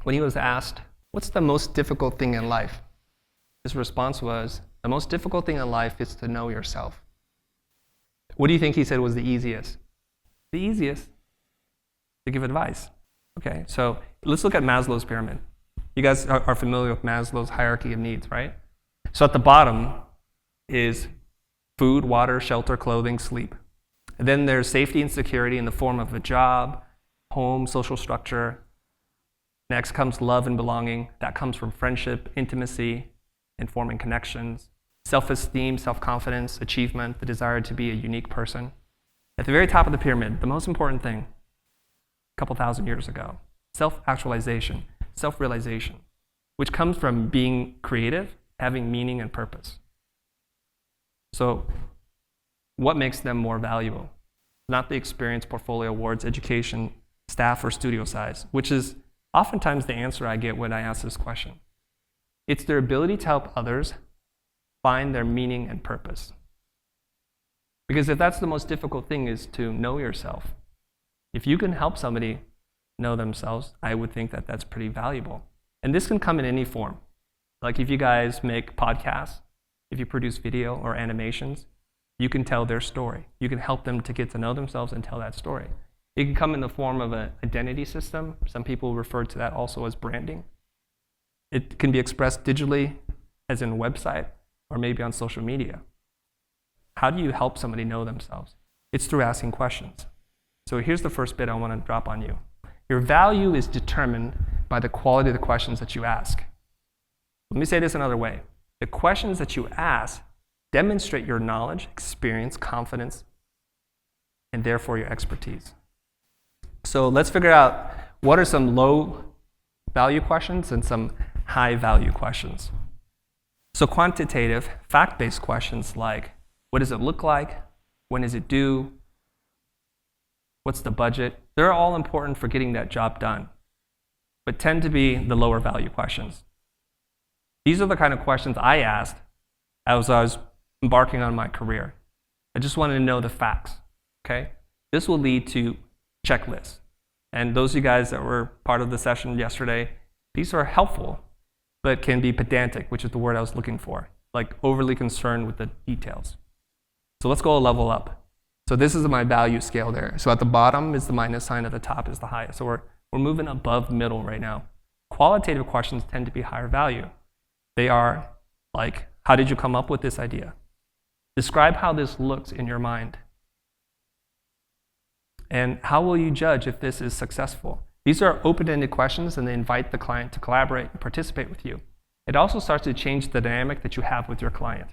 when he was asked, what's the most difficult thing in life? His response was, the most difficult thing in life is to know yourself. What do you think he said was the easiest? The easiest? To give advice. Okay, so let's look at Maslow's pyramid. You guys are familiar with Maslow's hierarchy of needs, right? So at the bottom is food, water, shelter, clothing, sleep. And then there's safety and security in the form of a job, home, social structure. Next comes love and belonging. That comes from friendship, intimacy, and forming connections. Self-esteem, self-confidence, achievement, the desire to be a unique person. At the very top of the pyramid, the most important thing, a couple thousand years ago, self-actualization, self-realization, which comes from being creative, having meaning and purpose. So what makes them more valuable? Not the experience, portfolio, awards, education, staff, or studio size, which is oftentimes the answer I get when I ask this question. It's their ability to help others find their meaning and purpose. Because if that's the most difficult thing, is to know yourself. If you can help somebody know themselves, I would think that that's pretty valuable. And this can come in any form. Like if you guys make podcasts, if you produce video or animations, you can tell their story. You can help them to get to know themselves and tell that story. It can come in the form of an identity system. Some people refer to that also as branding. It can be expressed digitally, as in a website, or maybe on social media. How do you help somebody know themselves? It's through asking questions. So here's the first bit I want to drop on you. Your value is determined by the quality of the questions that you ask. Let me say this another way. The questions that you ask demonstrate your knowledge, experience, confidence, and therefore your expertise. So let's figure out what are some low value questions and some high value questions. So quantitative, fact-based questions like, what does it look like? When is it due? What's the budget? They're all important for getting that job done, but tend to be the lower value questions. These are the kind of questions I asked as I was embarking on my career. I just wanted to know the facts, okay? This will lead to checklists. And those of you guys that were part of the session yesterday, these are helpful, but can be pedantic, which is the word I was looking for, like overly concerned with the details. So let's go a level up. So this is my value scale there. So at the bottom is the minus sign, at the top is the highest. So we're moving above middle right now. Qualitative questions tend to be higher value. They are like, how did you come up with this idea? Describe how this looks in your mind. And how will you judge if this is successful? These are open-ended questions, and they invite the client to collaborate and participate with you. It also starts to change the dynamic that you have with your client.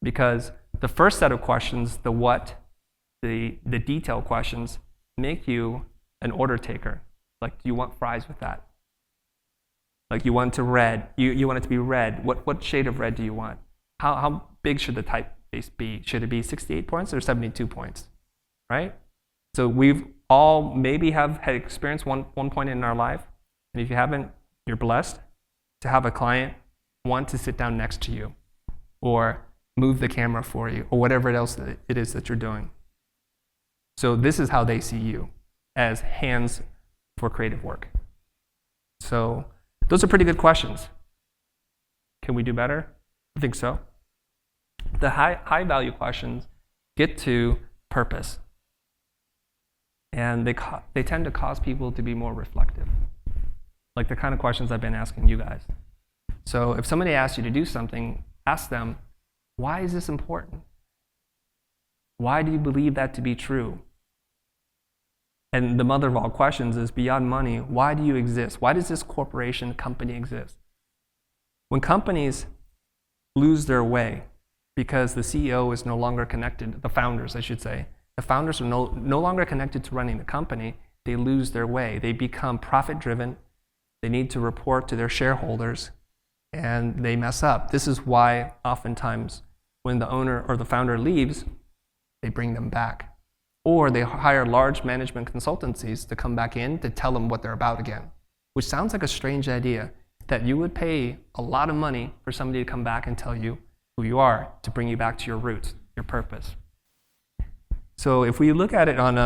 Because the first set of questions, the what, the detail questions, make you an order taker. Like, do you want fries with that? Like, you want it to red. You want it to be red. What shade of red do you want? How big should the typeface be? Should it be 68 points or 72 points? Right? So we've all maybe have had experienced one point in our life, and if you haven't, you're blessed to have a client want to sit down next to you, or move the camera for you, or whatever else it is that you're doing. So this is how they see you, as hands for creative work. So those are pretty good questions. Can we do better? I think so. The high value questions get to purpose. And they tend to cause people to be more reflective. Like the kind of questions I've been asking you guys. So if somebody asks you to do something, ask them, why is this important? Why do you believe that to be true? And the mother of all questions is, beyond money, why do you exist? Why does this corporation, company exist? When companies lose their way because the CEO is no longer connected, the founders, I should say, the founders are no longer connected to running the company, they lose their way. They become profit-driven. They need to report to their shareholders, and they mess up. This is why oftentimes when the owner or the founder leaves, they bring them back. Or they hire large management consultancies to come back in to tell them what they're about again, which sounds like a strange idea, that you would pay a lot of money for somebody to come back and tell you who you are, to bring you back to your roots, your purpose. So if we look at it on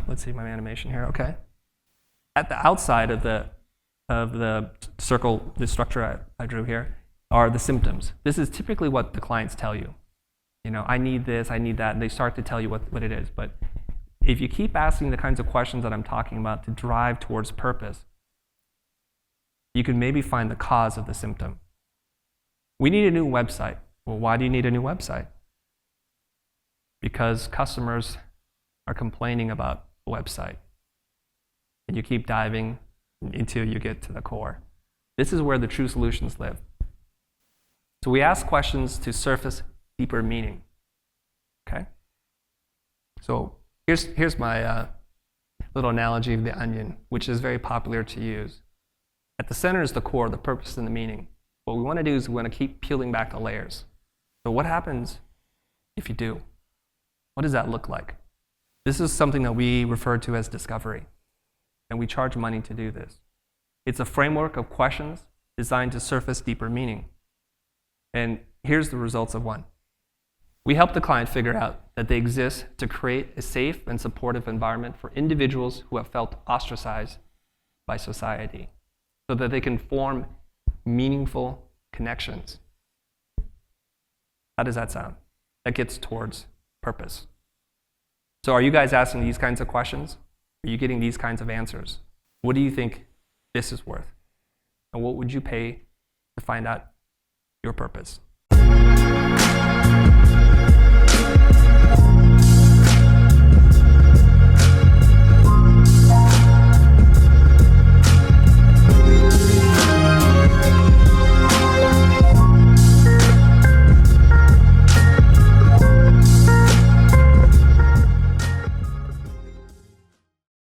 let's see my animation here, okay. At the outside of the of the circle, the structure I drew here, are the symptoms. This is typically what the clients tell you. You know, I need this, I need that, and they start to tell you what it is. But if you keep asking the kinds of questions that I'm talking about to drive towards purpose, you can maybe find the cause of the symptom. We need a new website. Well, why do you need a new website? Because customers are complaining about the website. And you keep diving until you get to the core. This is where the true solutions live. So we ask questions to surface deeper meaning. Okay? So here's my little analogy of the onion, which is very popular to use. At the center is the core, the purpose and the meaning. What we want to do is we want to keep peeling back the layers. So what happens if you do? What does that look like? This is something that we refer to as discovery, and we charge money to do this. It's a framework of questions designed to surface deeper meaning. And here's the results of one. We help the client figure out that they exist to create a safe and supportive environment for individuals who have felt ostracized by society, so that they can form meaningful connections. How does that sound? That gets towards purpose. So are you guys asking these kinds of questions? Are you getting these kinds of answers? What do you think this is worth? And what would you pay to find out your purpose?